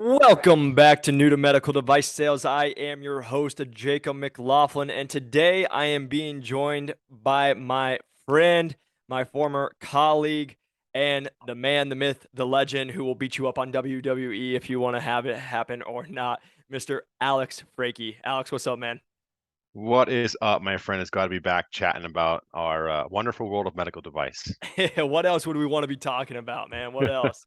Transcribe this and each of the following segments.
Welcome back to New to Medical Device Sales. I am your host, Jacob McLaughlin, and today I am being joined by my friend, my former colleague, and the man, the myth, the legend who will beat you up on WWE if you want to have it happen or not, Mr. Alex Frekey. Alex, what's up, man? What is up, my friend? It's glad to be back chatting about our wonderful world of medical device. What else would we want to be talking about, man? What else?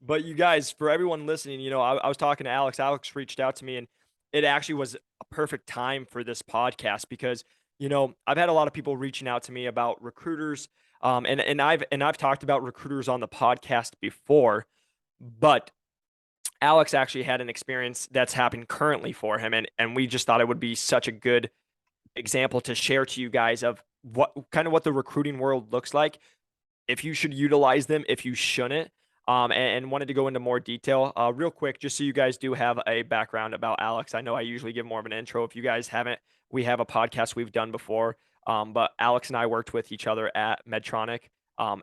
But you guys, for everyone listening, I was talking to Alex. Alex reached out to me, and it actually was a perfect time for this podcast because I've had a lot of people reaching out to me about recruiters, and I've talked about recruiters on the podcast before, but Alex actually had an experience that's happened currently for him, and we just thought it would be such a good example to share to you guys of what the recruiting world looks like, if you should utilize them, if you shouldn't, and wanted to go into more detail. Real quick, just so you guys do have a background about Alex. I know I usually give more of an intro. If you guys haven't, we have a podcast we've done before. But Alex and I worked with each other at Medtronic.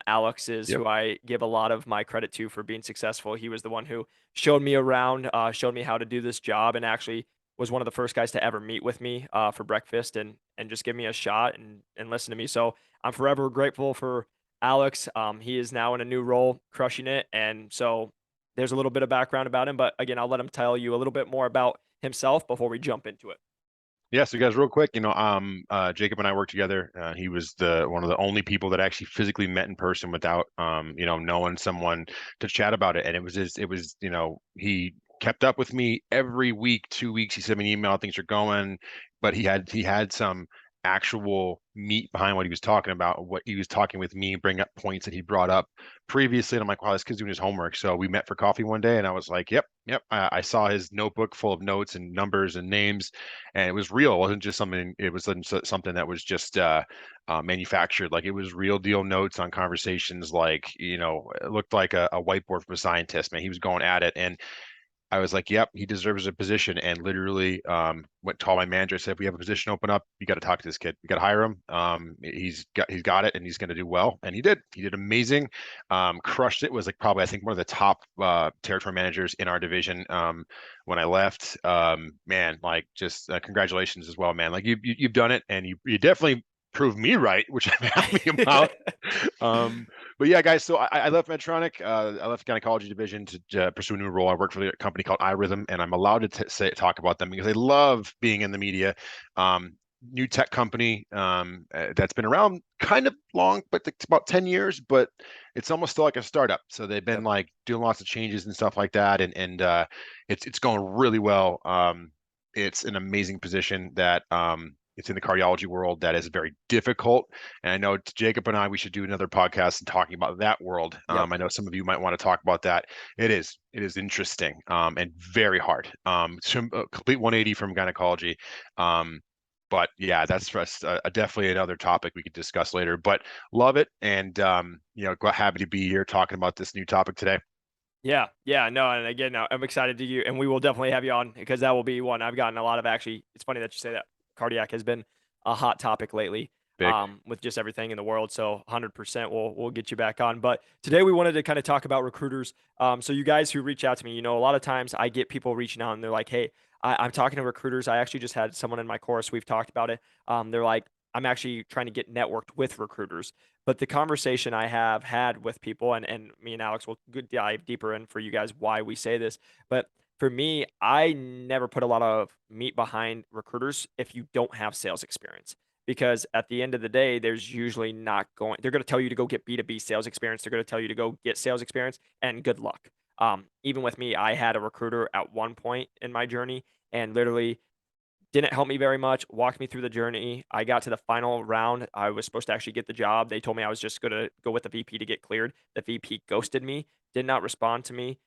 Alex is Yep. who I give a lot of my credit to for being successful. He was the one who showed me around, showed me how to do this job, and actually was one of the first guys to ever meet with me for breakfast and just give me a shot and listen to me. So I'm forever grateful for Alex. He is now in a new role, crushing it. And so there's a little bit of background about him, but again, I'll let him tell you a little bit more about himself before we jump into it. Yeah, so guys, real quick, Jacob and I worked together. He was the one of the only people that actually physically met in person without, knowing someone to chat about it. And he kept up with me every week, 2 weeks. He sent me an email, things are going, but he had some actual meat behind what he was talking about, what he was talking with me, bring up points that he brought up previously. And I'm like, wow, this kid's doing his homework. So we met for coffee one day, and I was like, yep, yep. I saw his notebook full of notes and numbers and names, and it was real. It wasn't just something. It was something that was just manufactured. Like it was real deal notes on conversations. Like it looked like a whiteboard from a scientist. Man, he was going at it, and I was like, "Yep, he deserves a position." And literally, went to call my manager. Said, "If we have a position open up, you got to talk to this kid. You got to hire him. He's got it, and he's going to do well." And he did. He did amazing. Crushed it. Was like probably I think one of the top territory managers in our division. When I left, man, like just congratulations as well, man. Like you've done it, and you definitely proved me right, which I'm happy about. Um, but yeah, guys, so I left Medtronic. I left the gynecology division to pursue a new role. I work for a company called iRhythm, and I'm allowed to talk about them because I love being in the media. New tech company that's been around kind of long, but it's about 10 years, but it's almost still like a startup. So they've been Yep. like doing lots of changes and stuff like that, and it's going really well. It's an amazing position that it's in the cardiology world that is very difficult. And I know Jacob and I, we should do another podcast and talking about that world. Yep. I know some of you might want to talk about that. It is interesting and very hard. A complete 180 from gynecology. Um, but yeah, that's for us, definitely another topic we could discuss later. But love it, and happy to be here talking about this new topic today. Yeah. Yeah. No. And again, no, I'm excited to you, and we will definitely have you on because that will be one I've gotten a lot of. Actually, it's funny that you say that. Cardiac has been a hot topic lately, Big. with just everything in the world. So 100% we'll get you back on. But today we wanted to kind of talk about recruiters. So you guys who reach out to me, a lot of times I get people reaching out and they're like, "Hey, I'm talking to recruiters. I actually just had someone in my course. We've talked about it. They're like, I'm actually trying to get networked with recruiters." But the conversation I have had with people, and me and Alex will dive deeper in for you guys why we say this. But for me, I never put a lot of meat behind recruiters if you don't have sales experience. Because at the end of the day, there's usually not going, they're going to tell you to go get B2B sales experience. They're going to tell you to go get sales experience and good luck. Even with me, I had a recruiter at one point in my journey and literally didn't help me very much, walked me through the journey. I got to the final round. I was supposed to actually get the job. They told me I was just going to go with the VP to get cleared. The VP ghosted me, did not respond to me.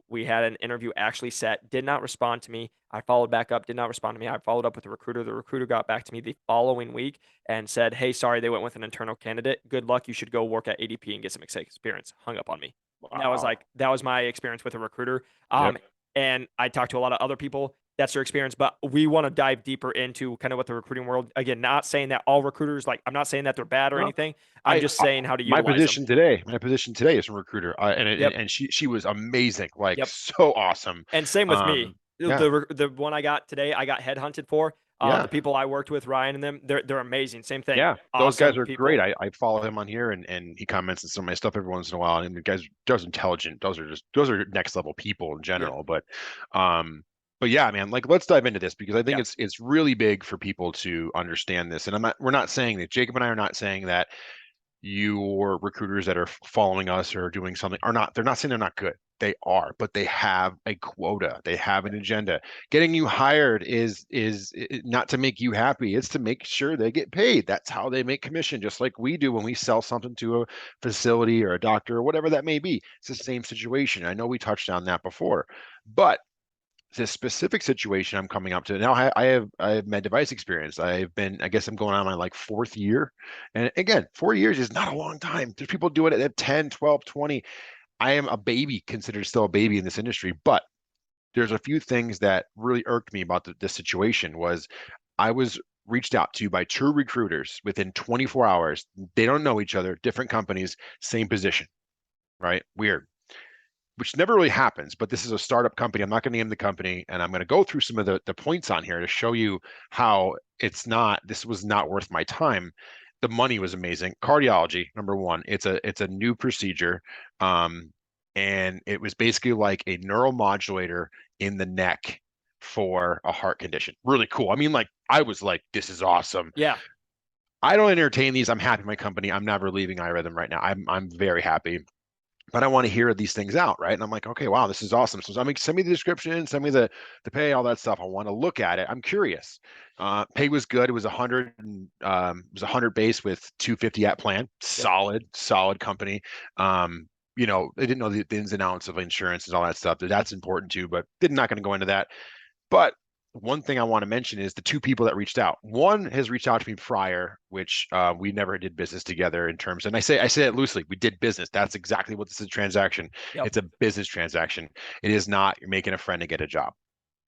We had an interview actually set, did not respond to me. I followed back up, did not respond to me. I followed up with the recruiter. The recruiter got back to me the following week and said, "Hey, sorry, they went with an internal candidate. Good luck. You should go work at ADP and get some experience." Hung up on me. And that was Wow. that was my experience with a recruiter. Yep. And I talked to a lot of other people. that's their experience. But we want to dive deeper into kind of what the recruiting world, again, not saying that all recruiters, like, I'm not saying that they're bad or No, anything. I'm just saying how to utilize them. my position today is a recruiter, Yep. and she was amazing, like Yep. so awesome. And same with me. Yeah, The one I got today, I got headhunted for. yeah. The people I worked with, Ryan and them, they're amazing. Same thing. Yeah, those guys Awesome are great. people. I follow him on here, and he comments on some of my stuff every once in a while. And the guys just intelligent. Those are next level people in Yep. general. Um, but yeah, man, like let's dive into this because I think Yeah. it's really big for people to understand this. And we're not saying that Jacob and I are not saying that your recruiters that are following us or doing something are not, they're not saying they're not good. They are, but they have a quota. They have an agenda. Getting you hired is not to make you happy. It's to make sure they get paid. That's how they make commission, just like we do when we sell something to a facility or a doctor or whatever that may be. It's the same situation. I know we touched on that before, but this specific situation I'm coming up to now, I have med device experience. I guess I'm going on my like fourth year. And again, 4 years is not a long time. There's people doing it at 10, 12, 20. I am a baby, considered still a baby in this industry, but there's a few things that really irked me about this situation was I was reached out to by two recruiters within 24 hours. They don't know each other, different companies, same position, right? Weird, which never really happens, but this is a startup company. I'm not going to name the company, and I'm going to go through some of the points on here to show you how this was not worth my time. The money was amazing. Cardiology, number one, it's a new procedure. Um, and it was basically like a neuromodulator in the neck for a heart condition. Really cool. I mean, like I was like, this is awesome. Yeah. I don't entertain these. I'm happy with my company. I'm never leaving iRhythm right now. I'm very happy, but I want to hear these things out, right? And I'm like, okay, wow, this is awesome. So I mean, send me the description, send me the pay, all that stuff. I want to look at it. I'm curious. Pay was good. It was 100, it was 100 base with 250 at plan. Yep. Solid company. They didn't know the ins and outs of insurance and all that stuff. That's important too, but they're not going to go into that. But one thing I want to mention is the two people that reached out. One has reached out to me prior, which we never did business together in terms. And I say it loosely. We did business. That's exactly what this is a transaction. Yep. It's a business transaction. It is not you're making a friend to get a job,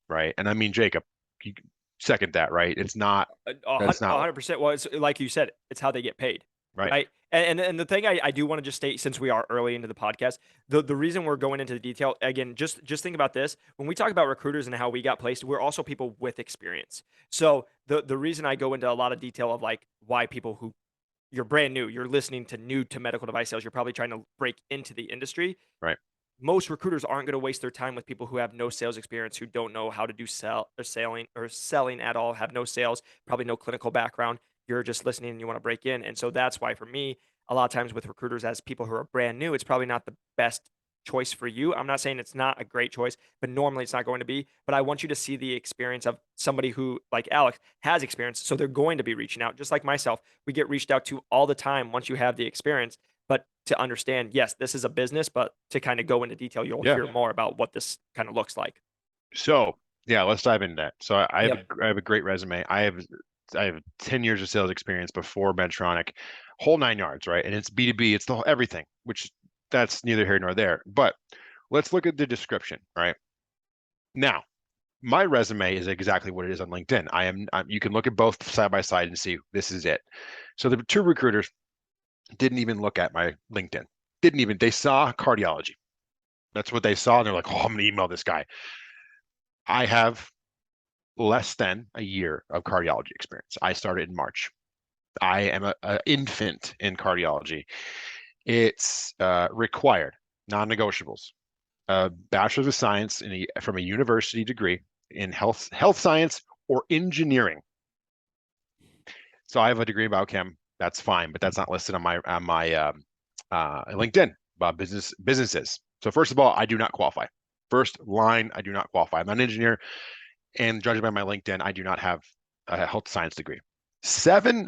right? And I mean, Jacob, you second that, right? It's not. That's A not 100%. Well, it's like you said, it's how they get paid, right. right? And the thing I do want to just state, since we are early into the podcast, the reason we're going into the detail again, just think about this. When we talk about recruiters and how we got placed, we're also people with experience. So the reason I go into a lot of detail of like why people who you're brand new, you're listening to new to medical device sales, you're probably trying to break into the industry. Right. Most recruiters aren't going to waste their time with people who have no sales experience, who don't know how to do sell or selling at all, have no sales, probably no clinical background. You're just listening and you want to break in. And so that's why for me, a lot of times with recruiters as people who are brand new, it's probably not the best choice for you. I'm not saying it's not a great choice, but normally it's not going to be. But I want you to see the experience of somebody who, like Alex, has experience. So they're going to be reaching out, just like myself. We get reached out to all the time once you have the experience. But to understand, yes, this is a business, but to kind of go into detail, you'll Yeah. hear more about what this kind of looks like. So yeah, let's dive into that. So Yep. I have a great resume. I have 10 years of sales experience before Medtronic, whole nine yards, right? And it's B2B, it's the whole everything, which that's neither here nor there. But let's look at the description, right? Now, my resume is exactly what it is on LinkedIn. You can look at both side by side and see this is it. So the two recruiters didn't even look at my LinkedIn. They saw cardiology. That's what they saw. And they're like, oh, I'm going to email this guy. I have less than a year of cardiology experience. I started in March. I am a infant in cardiology. It's required, non-negotiables. A bachelor's of science from a university degree in health science or engineering. So I have a degree in biochem. That's fine, but that's not listed on my LinkedIn about businesses. So first of all, I do not qualify. First line, I do not qualify. I'm not an engineer, and judging by my LinkedIn, I do not have a health science degree. 7+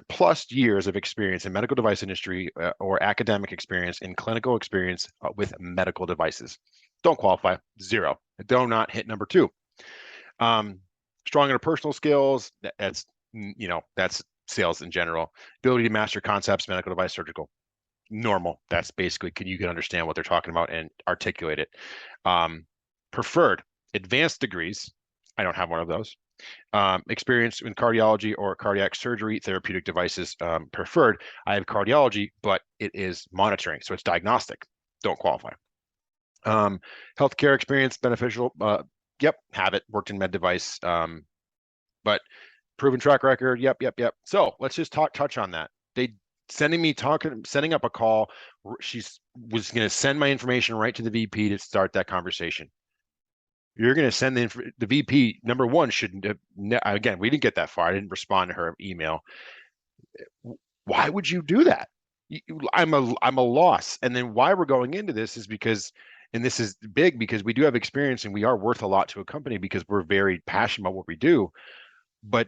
years of experience in medical device industry or academic experience in clinical experience with medical devices. Don't qualify, zero. I do not hit number two. Strong interpersonal skills. That's sales in general. Ability to master concepts, medical device, surgical. Normal. That's basically you can understand what they're talking about and articulate it. Preferred advanced degrees I don't have one of those. Experience in cardiology or cardiac surgery, therapeutic devices preferred. I have cardiology, but it is monitoring, so it's diagnostic. Don't qualify. Um, Healthcare experience, beneficial. Yep, have it. Worked in med device, but proven track record. Yep, yep, yep. So let's just touch on that. They setting up a call. She's was going to send my information right to the VP to start that conversation. You're going to send the VP. Number one shouldn't have, again, we didn't get that far. I didn't respond to her email. Why would you do that? I'm a loss. And then why we're going into this is because, and this is big because we do have experience and we are worth a lot to a company because we're very passionate about what we do. But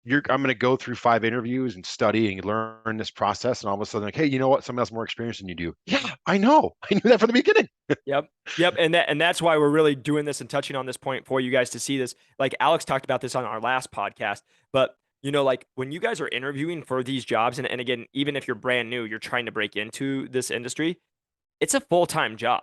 I'm going to go through 5 interviews and study and learn this process, and all of a sudden, like, hey, you know what? Someone else more experience than you do. Yeah, I know. I knew that from the beginning. Yep. Yep. And that's why we're really doing this and touching on this point for you guys to see this. Like Alex talked about this on our last podcast, but like when you guys are interviewing for these jobs, and again, even if you're brand new, you're trying to break into this industry, it's a full-time job.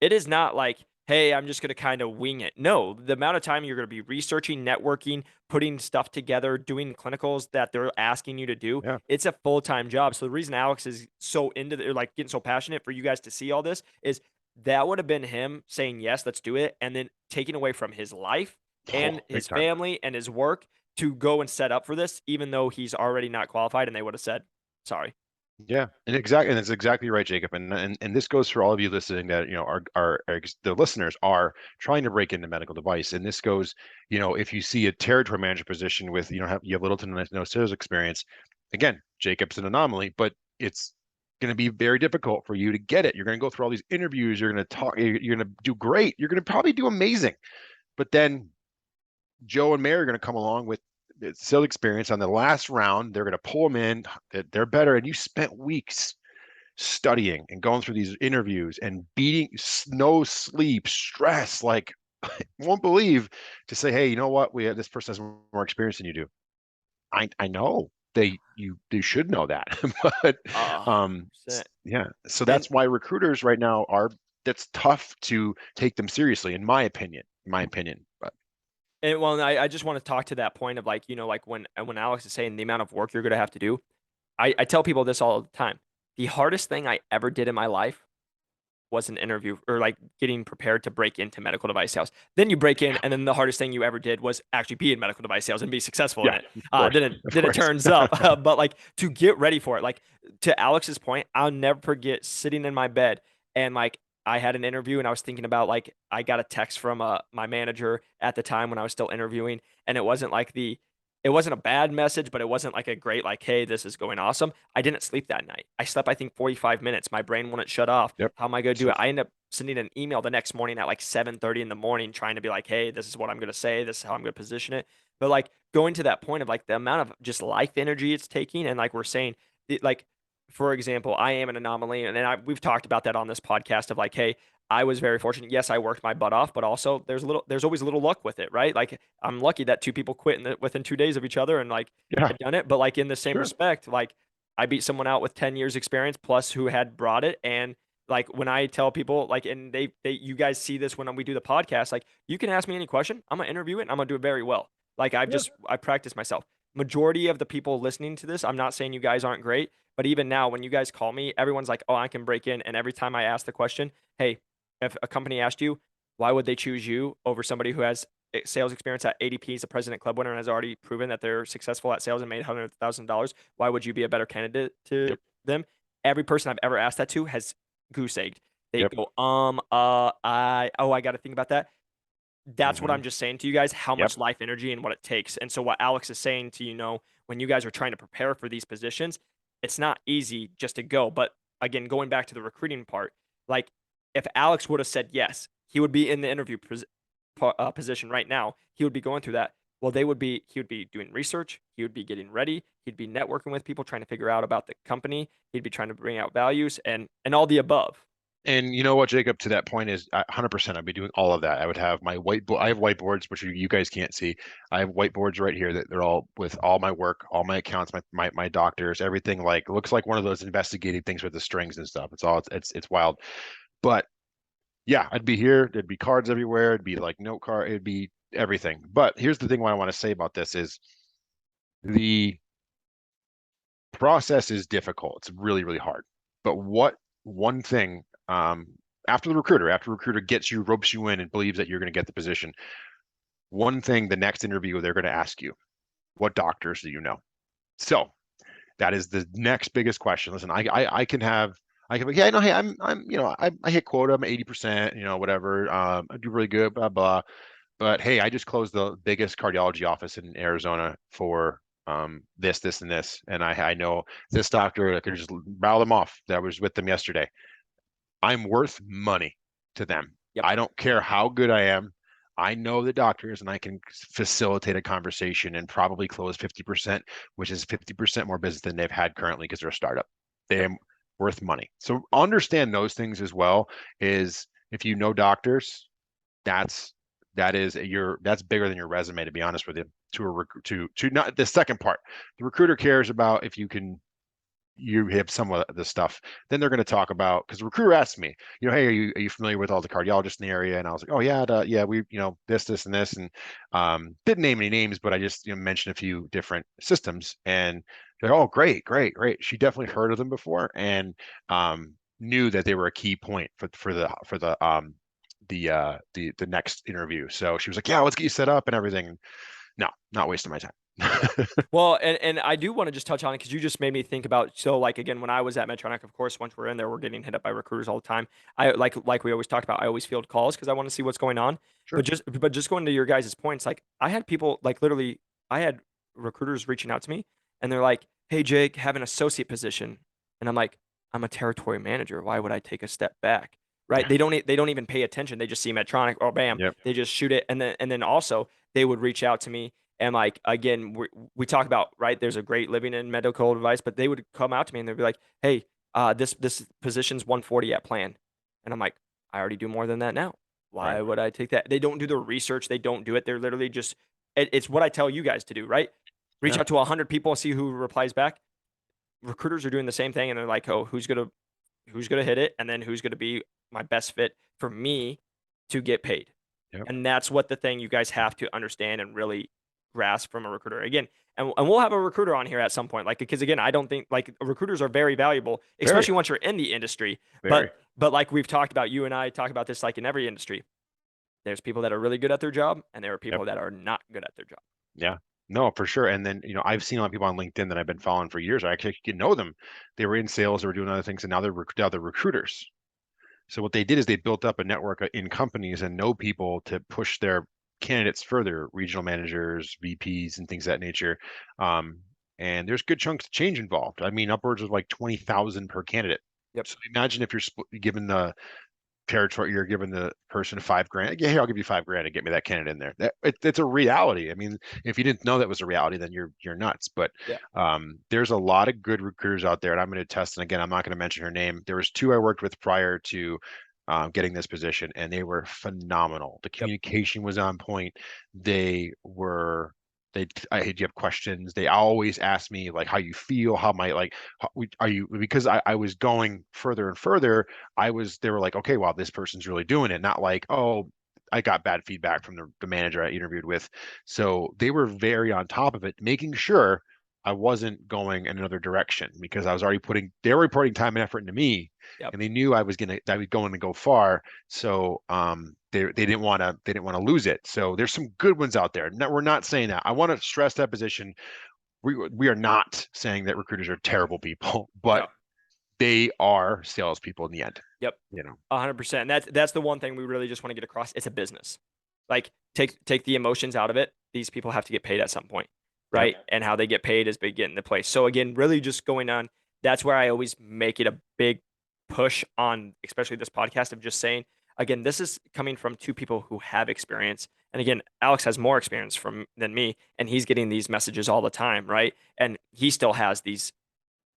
It is not like, hey, I'm just going to kind of wing it. No, the amount of time you're going to be researching, networking, putting stuff together, doing clinicals that they're asking you to do, Yeah. it's a full-time job. So the reason Alex is so into the, like getting so passionate for you guys to see all this is that would have been him saying, yes, let's do it. And then taking away from his life Oh, and big his time. family and his work to go and set up for this, even though he's already not qualified. And they would have said, sorry. Yeah, and it's exactly right, Jacob. And this goes for all of you listening that the listeners are trying to break into medical device. And this goes, if you see a territory manager position with you have little to no sales experience, again, Jacob's an anomaly, but it's going to be very difficult for you to get it. You're going to go through all these interviews. You're going to talk. You're going to do great. You're going to probably do amazing. But then Joe and Mary are going to come along with sales experience on the last round. They're going to pull them in. They're better. And you spent weeks studying and going through these interviews and beating no sleep, stress, like won't believe to say, hey, you know what? We have this person has more experience than you do. I know they should know that. But Uh, um 100%. yeah, so And that's why recruiters right now are that's tough to take them seriously, in my opinion. But well, I just want to talk to that point of like, like when Alex is saying the amount of work you're going to have to do, I tell people this all the time. The hardest thing I ever did in my life was an interview or like getting prepared to break into medical device sales. Then you break in, yeah, and then the hardest thing you ever did was actually be in medical device sales and be successful in yeah, it. of course. Then it Of then it course. turns up, but like to get ready for it. Like to Alex's point, I'll never forget sitting in my bed and like I had an interview and I was thinking about like I got a text from my manager at the time when I was still interviewing, and it wasn't a bad message, but it wasn't like a great like, hey, this is going awesome. I didn't sleep that night. I slept I think 45 minutes. My brain wouldn't shut off. Yep. How am I going to do So it? I ended up sending an email the next morning at like 7:30 in the morning trying to be like, hey, this is what I'm going to say. This is how I'm going to position it. But like going to that point of like the amount of just life energy it's taking. And like we're saying, like, for example, I am an anomaly. And then we've talked about that on this podcast of like, hey, I was very fortunate. Yes, I worked my butt off, but also there's always a little luck with it, right? Like I'm lucky that two people quit within 2 days of each other and like yeah, had done it. But like in the same sure. respect, like I beat someone out with 10 years experience plus who had brought it. And like when I tell people like, and you guys see this when we do the podcast, like you can ask me any question. I'm gonna interview it and I'm gonna do it very well. Like Yeah. I practice myself. Majority of the people listening to this, I'm not saying you guys aren't great, but even now when you guys call me, everyone's like, oh, I can break in. And every time I ask the question, hey, if a company asked you, why would they choose you over somebody who has sales experience at ADP is a President Club winner and has already proven that they're successful at sales and made $100,000? Why would you be a better candidate to Yep. them? Every person I've ever asked that to has goose egged. They Yep. go, I got to think about that. That's what Hmm. I'm just saying to you guys, how Yep. much life energy and what it takes. And so what Alex is saying to when you guys are trying to prepare for these positions, it's not easy just to go. But again, going back to the recruiting part, like if Alex would have said yes, he would be in the interview position right now. He would be going through that. Well, he would be doing research. He would be getting ready. He'd be networking with people, trying to figure out about the company. He'd be trying to bring out values and all the above. And you know what, Jacob, to that point is 100%. I'd be doing all of that. I would have my whiteboard. I have whiteboards, which you guys can't see. I have whiteboards right here that they're all with all my work, all my accounts, my doctors, everything. Like looks like one of those investigating things with the strings and stuff. It's wild. But yeah, I'd be here. There'd be cards everywhere. It'd be like note card. It'd be everything. But here's the thing: what I want to say about this is the process is difficult. It's really, really hard. But what one thing after the recruiter gets you, ropes you in, and believes that you're going to get the position, one thing the next interview they're going to ask you, what doctors do you know? So that is the next biggest question. Listen, I can have I can be, yeah, no, hey, I'm I hit quota, I'm 80%, whatever. I do really good, blah blah. But hey, I just closed the biggest cardiology office in Arizona for this, and this. And I know this doctor. I could just rattle them off that I was with them yesterday. I'm worth money to them. Yep. I don't care how good I am. I know the doctors and I can facilitate a conversation and probably close 50%, which is 50% more business than they've had currently because they're a startup. They Yep. are worth money. So understand those things as well. Is if you know doctors, that's that's bigger than your resume, to be honest with you. To a to not the second part. The recruiter cares about if you have some of the stuff. Then they're going to talk about, because the recruiter asked me, hey, are you familiar with all the cardiologists in the area? And I was like, oh yeah, yeah, we this and this, and didn't name any names, but I just mentioned a few different systems, and they're all great, great, great. She definitely heard of them before, and knew that they were a key point for the next interview. So she was like, yeah, let's get you set up and everything. No, not wasting my time. Yeah. Well, and I do want to just touch on it because you just made me think about, so like again, when I was at Medtronic, of course, once we're in there, we're getting hit up by recruiters all the time. I like we always talked about, I always field calls because I want to see what's going on. Sure. But just going to your guys' points, like I had people like literally I had recruiters reaching out to me and they're like, "Hey Jake, have an associate position." And I'm like, "I'm a territory manager. Why would I take a step back?" Right? They don't even pay attention. They just see Medtronic, or bam, Yep. they just shoot it. And then also they would reach out to me and like again, we talk about, right, there's a great living in medical advice, but they would come out to me and they'd be like, "Hey, this position's 140 at plan," and I'm like, "I already do more than that now. Right. Why would I take that?" They don't do the research. They don't do it. They're literally just. It's what I tell you guys to do, right? Reach Yeah. out to 100 people and see who replies back. Recruiters are doing the same thing, and they're like, "Oh, who's gonna hit it, and then who's gonna be my best fit for me to get paid." Yep. And that's what the thing you guys have to understand and really grasp from a recruiter. Again, and we'll have a recruiter on here at some point. Like, because again, I don't think like recruiters are very valuable, Very, especially once you're in the industry. very. But like we've talked about, you and I talk about this like in every industry. There's people that are really good at their job, and there are Yep. people that are not good at their job. Yeah. No, for sure. And then, I've seen a lot of people on LinkedIn that I've been following for years. I actually get know them. They were in sales, they were doing other things, and now they're recruiters. So what they did is they built up a network in companies and know people to push their candidates further, regional managers, VPs, and things of that nature. Um, and there's good chunks of change involved. I mean, upwards of like 20,000 per candidate. Yep. So imagine if given the territory, you're giving the person 5 grand. Yeah, here, I'll give you 5 grand to get me that candidate in there. It's a reality. I mean, if you didn't know that was a reality, then you're nuts. But Yeah. there's a lot of good recruiters out there, and I'm going to test. And again, I'm not going to mention her name. There was two I worked with prior to getting this position, and they were phenomenal. The Yep. communication was on point. They were. Do you have questions? They always ask me like how you feel, how my like, are you, because I was going further and further. They were like, okay, wow, this person's really doing it. Not like, oh, I got bad feedback from the manager I interviewed with. So they were very on top of it, making sure I wasn't going in another direction because they were putting time and effort into me, Yep. and they knew I was going to go far. So they didn't want to lose it. So there's some good ones out there. No, we're not saying that. I want to stress that position. We are not saying that recruiters are terrible people, but No. they are salespeople in the end. Yep. You know, 100%. And that's the one thing we really just want to get across. It's a business. Like take the emotions out of it. These people have to get paid at some point, yep, right? And how they get paid is big in the place. So again, really just going on. That's where I always make it a big push on, especially this podcast, of just saying, again, this is coming from two people who have experience. And again, Alex has more experience than me, and he's getting these messages all the time, right? And he still has these,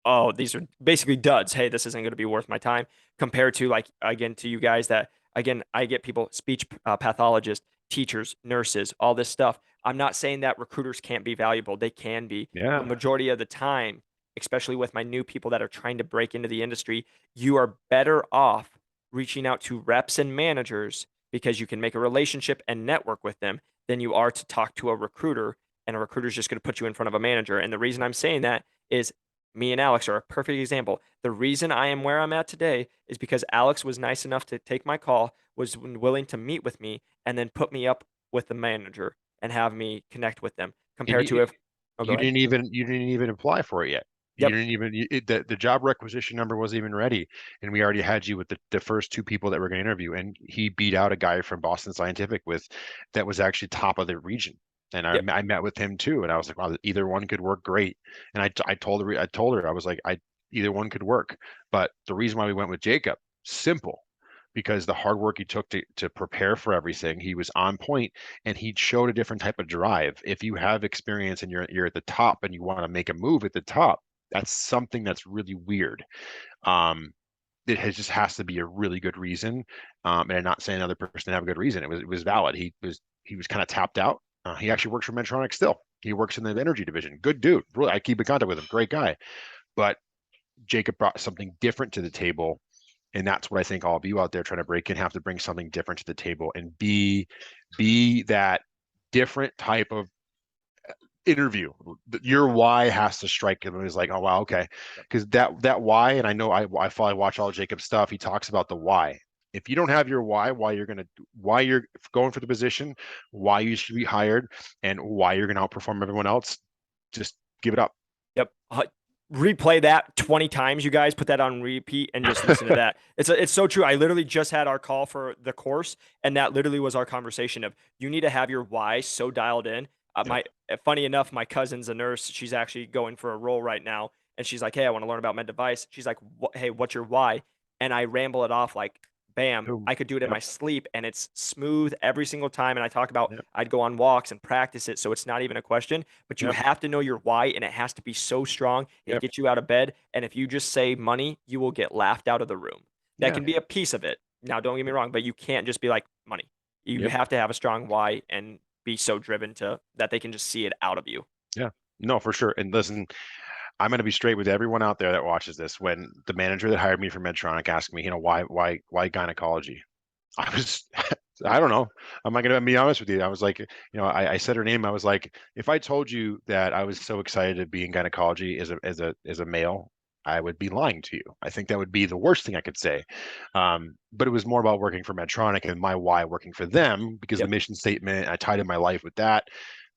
oh, these are basically duds. Hey, this isn't going to be worth my time, compared to like, again, to you guys that, again, I get people, speech pathologists, teachers, nurses, all this stuff. I'm not saying that recruiters can't be valuable. They can be, yeah, but majority of the time, especially with my new people that are trying to break into the industry, you are better off reaching out to reps and managers because you can make a relationship and network with them than you are to talk to a recruiter, and a recruiter is just going to put you in front of a manager. And the reason I'm saying that is me and Alex are a perfect example. The reason I am where I'm at today is because Alex was nice enough to take my call, was willing to meet with me, and then put me up with the manager and have me connect with them And compared to if, oh, go ahead. you didn't even apply for it yet. You Yep. didn't even the job requisition number wasn't even ready, and we already had you with the first two people that were going to interview, and he beat out a guy from Boston Scientific with that was actually top of the region. And Yep. I met with him too, and I was like, wow, either one could work great. And I told her I was like, I either one could work, but the reason why we went with Jacob, simple, because the hard work he took to prepare for everything, he was on point, and he showed a different type of drive. If you have experience and you're at the top and you want to make a move at the top, that's something that's really weird. Um, just has to be a really good reason. And I'm not saying another person didn't have a good reason. It was valid. He was kind of tapped out. He actually works for Medtronic still. He works in the energy division. Good dude. Really, I keep in contact with him. Great guy. But Jacob brought something different to the table, and that's what I think all of you out there trying to break in have to bring something different to the table and be that different type of interview. Your why has to strike him. It was like, oh wow, okay, Yep. because that why, and I know I follow, watch all Jacob's stuff. He talks about the why. If you don't have your why you're going for the position, why you should be hired, and why you're gonna outperform everyone else, just give it up. Yep. Replay that 20 times, you guys. Put that on repeat and just listen to that. It's so true. I literally just had our call for the course, and that literally was our conversation of you need to have your why so dialed in. Yep. My funny enough, my cousin's a nurse. She's actually going for a role right now, and she's like, "Hey, I want to learn about med device." She's like, "Hey, what's your why?" And I ramble it off like, bam, Boom. I could do it in Yep. my sleep, and it's smooth every single time. And I talk about Yep. I'd go on walks and practice it, so it's not even a question. But you Yep. have to know your why, and it has to be so strong. It Yep. gets you out of bed. And if you just say money, you will get laughed out of the room. That Yeah. can be a piece of it. Now, don't get me wrong, but you can't just be like money. You Yep. have to have a strong why and be so driven to that they can just see it out of you. Yeah. No, for sure. And listen, I'm going to be straight with everyone out there that watches this. When the manager that hired me for Medtronic asked me, why gynecology? I was, I don't know. I'm not going to be honest with you. I was like, I said her name. I was like, if I told you that I was so excited to be in gynecology as a male, I would be lying to you. I think that would be the worst thing I could say. But it was more about working for Medtronic and my why working for them because of Yep. the mission statement. I tied in my life with that.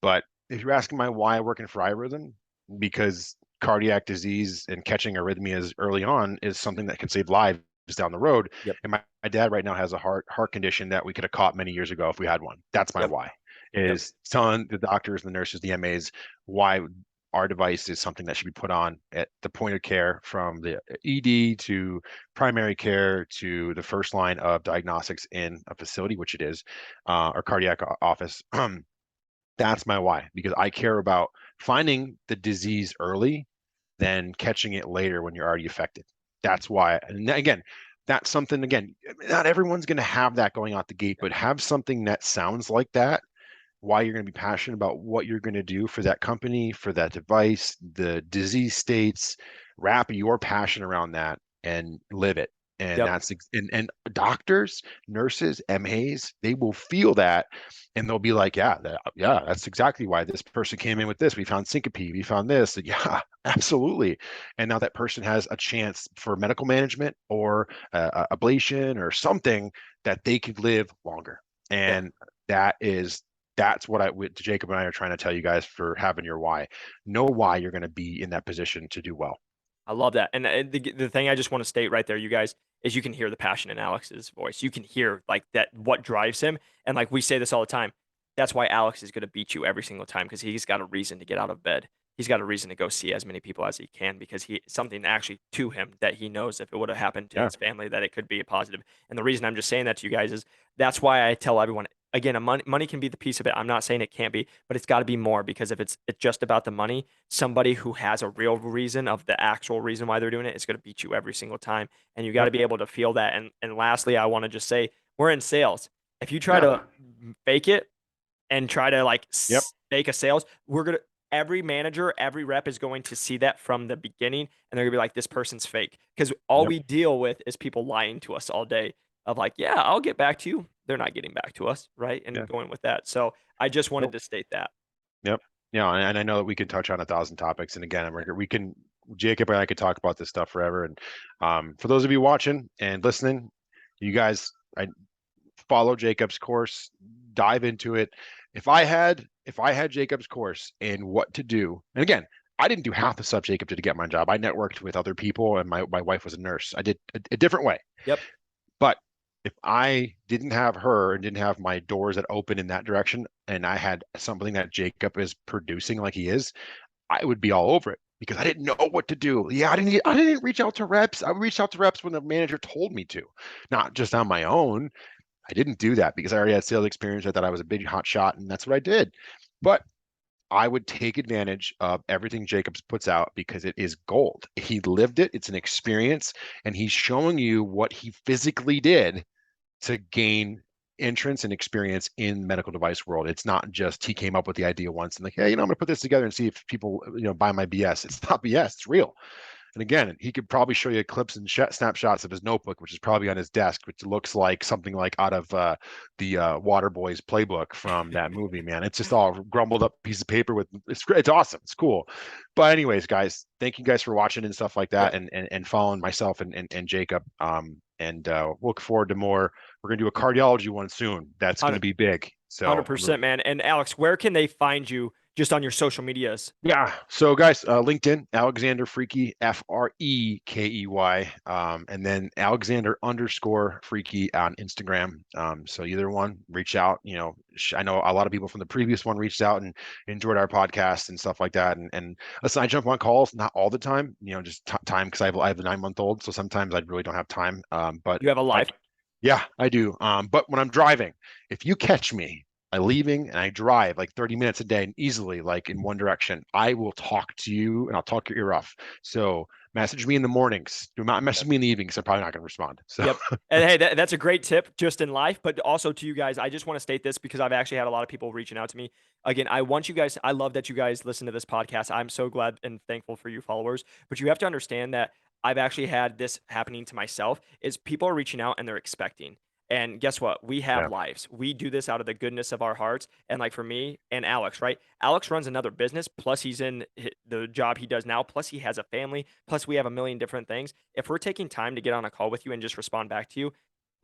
But if you're asking my why working for iRhythm, because cardiac disease and catching arrhythmias early on is something that can save lives down the road. Yep. And my dad right now has a heart condition that we could have caught many years ago if we had one. That's my Yep. why. Yep. Is telling the doctors, the nurses, the MAs why our device is something that should be put on at the point of care from the ED to primary care to the first line of diagnostics in a facility, which it is, or cardiac office. That's my why, because I care about finding the disease early than catching it later when you're already affected. That's why. And again, that's something, again, not everyone's going to have that going out the gate, Yep. but have something that sounds like that, why you're going to be passionate about what you're going to do for that company, for that device, the disease states, wrap your passion around that and live it. And Yep. and doctors, nurses, MAs, they will feel that, and they'll be like, yeah, that's exactly why this person came in with this. We found syncope, we found this. Yeah, absolutely. And now that person has a chance for medical management or ablation or something that they could live longer. Yeah. And that is that's what Jacob and I are trying to tell you guys for having your why. Know why you're going to be in that position to do well. I love that. And the thing I just want to state right there, you guys, is you can hear the passion in Alex's voice. You can hear like that what drives him. And like we say this all the time. That's why Alex is going to beat you every single time because he's got a reason to get out of bed. He's got a reason to go see as many people as he can because he something actually to him that he knows if it would have happened to Yeah, his family that it could be a positive. And the reason I'm just saying that to you guys is that's why I tell everyone again, money can be the piece of it. I'm not saying it can't be, but it's got to be more because if it's just about the money, somebody who has a real reason of the actual reason why they're doing it is going to beat you every single time. And you got yep, to be able to feel that. And lastly, I want to just say we're in sales. If you try yeah, to fake it and try to like yep, fake a sales, we're gonna every manager, every rep is going to see that from the beginning, and they're gonna be like, "This person's fake," because all yep, we deal with is people lying to us all day. of like, yeah, I'll get back to you. They're not getting back to us, right? And Yeah. going with that. So I just wanted Nope. to state that. Yep. Yeah, and I know that we can touch on 1,000 topics. And again, we can Jacob and I could talk about this stuff forever. And for those of you watching and listening, you guys, I follow Jacob's course, dive into it. If I had Jacob's course and what to do, and again, I didn't do half the stuff Jacob did to get my job. I networked with other people, and my wife was a nurse. I did a different way. Yep. But if I didn't have her and didn't have my doors that open in that direction, and I had something that Jacob is producing like he is, I would be all over it because I didn't know what to do. Yeah, I didn't reach out to reps. I reached out to reps when the manager told me to, not just on my own. I didn't do that because I already had sales experience. I thought I was a big hot shot, and that's what I did. But I would take advantage of everything Jacobs puts out because it is gold. He lived it, it's an experience, and he's showing you what he physically did to gain entrance and experience in medical device world. It's not just he came up with the idea once and like, hey, I'm going to put this together and see if people, buy my BS. It's not BS. It's real. And again, he could probably show you clips and snapshots of his notebook, which is probably on his desk, which looks like something like out of the Waterboys playbook from that movie. Man, it's just all grumbled up piece of paper with it's awesome. It's cool. But anyways, guys, thank you guys for watching and stuff like that, Yep. and following myself and Jacob. And look forward to more. We're gonna do a cardiology one soon. That's gonna be big. So I'm really 100%, man. And Alex, where can they find you just on your social medias? Yeah. So guys, LinkedIn, Alexander Freaky, Frekey, and then Alexander_Freaky on Instagram. So either one, reach out. I know a lot of people from the previous one reached out and enjoyed our podcast and stuff like that. And listen, I jump on calls, not all the time, just time because I have a 9-month-old, so sometimes I really don't have time. But You have a if I, live. yeah, I do. But when I'm driving, if you catch me, I leaving and I drive like 30 minutes a day and easily like in one direction, I will talk to you and I'll talk your ear off. So message me in the mornings. Do not message me in the evenings. I'm probably not going to respond. So Yep. And hey, that's a great tip just in life, but also to you guys. I just want to state this because I've actually had a lot of people reaching out to me. Again, I want you guys, I love that you guys listen to this podcast. I'm so glad and thankful for you followers, but you have to understand that I've actually had this happening to myself is people are reaching out and they're expecting. And guess what? We have yeah, lives. We do this out of the goodness of our hearts. And like for me and Alex, right? Alex runs another business, plus he's in the job he does now, plus he has a family, plus we have a million different things. If we're taking time to get on a call with you and just respond back to you,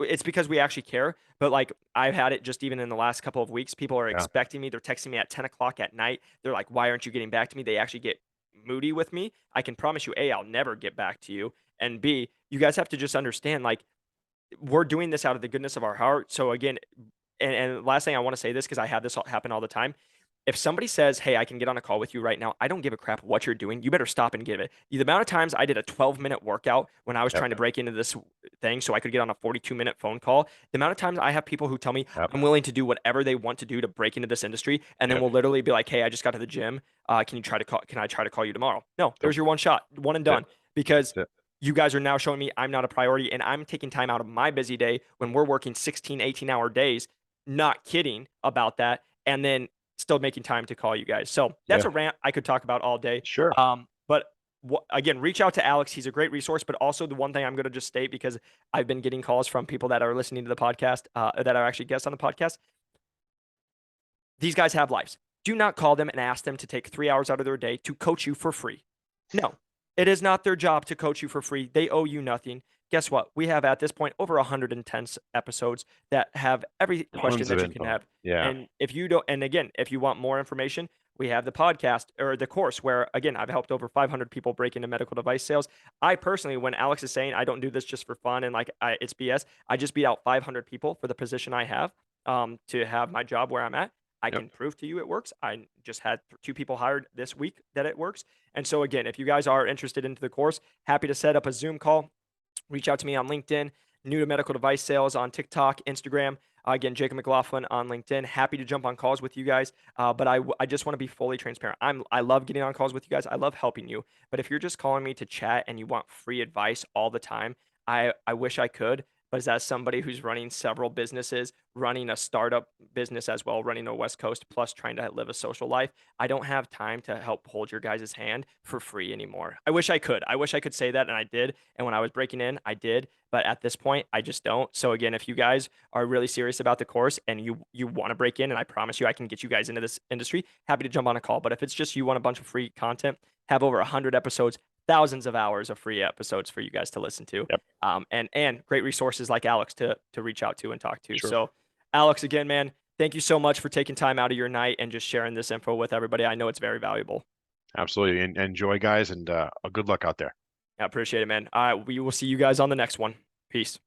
it's because we actually care. But like I've had it just even in the last couple of weeks, people are yeah, expecting me. They're texting me at 10 o'clock at night. They're like, why aren't you getting back to me? They actually get moody with me. I can promise you, A, I'll never get back to you. And B, you guys have to just understand, like, we're doing this out of the goodness of our heart. So again, and last thing I want to say this because I have this happen all the time. If somebody says, "Hey, I can get on a call with you right now," I don't give a crap what you're doing. You better stop and give it. The amount of times I did a 12-minute workout when I was yep, trying to break into this thing so I could get on a 42-minute phone call. The amount of times I have people who tell me yep, I'm willing to do whatever they want to do to break into this industry, and then yep. we'll literally be like, "Hey, I just got to the gym. Can you try to call? Can I try to call you tomorrow?" No, Nope, there's your one shot, one and that's it. done. Because That's it. you guys are now showing me I'm not a priority and I'm taking time out of my busy day when we're working 16, 18-hour days, not kidding about that, and then still making time to call you guys. So that's Yeah, a rant I could talk about all day. sure. But again, reach out to Alex. He's a great resource. But also, the one thing I'm going to just state because I've been getting calls from people that are listening to the podcast, that are actually guests on the podcast. These guys have lives. Do not call them and ask them to take 3 hours out of their day to coach you for free. No, it is not their job to coach you for free. They owe you nothing. Guess what? We have at this point over 110 episodes that have every question Tons of that you can info. have. Yeah, And if you don't, and again, if you want more information, we have the podcast or the course where, again, I've helped over 500 people break into medical device sales. I personally, when Alex is saying I don't do this just for fun and like it's BS, I just beat out 500 people for the position I have to have my job where I'm at. I yep, can prove to you it works. I just had two people hired this week that it works. And so again, if you guys are interested into the course, happy to set up a Zoom call. Reach out to me on LinkedIn, new to medical device sales on TikTok, Instagram. Again, Jacob McLaughlin on LinkedIn. Happy to jump on calls with you guys. But I just want to be fully transparent. I love getting on calls with you guys. I love helping you. But if you're just calling me to chat and you want free advice all the time, I wish I could. but as somebody who's running several businesses, running a startup business as well, running a West Coast, plus trying to live a social life, I don't have time to help hold your guys' hand for free anymore. I wish I could. I wish I could say that, and I did. And when I was breaking in, I did. But at this point, I just don't. So again, if you guys are really serious about the course and you want to break in, and I promise you I can get you guys into this industry, happy to jump on a call. But if it's just you want a bunch of free content, have over 100 episodes, thousands of hours of free episodes for you guys to listen to, Yep. and great resources like Alex to reach out to and talk to. Sure. So, Alex, again, man, thank you so much for taking time out of your night and just sharing this info with everybody. I know it's very valuable. Absolutely. And enjoy, guys, and good luck out there. I appreciate it, man. All right, we will see you guys on the next one. Peace.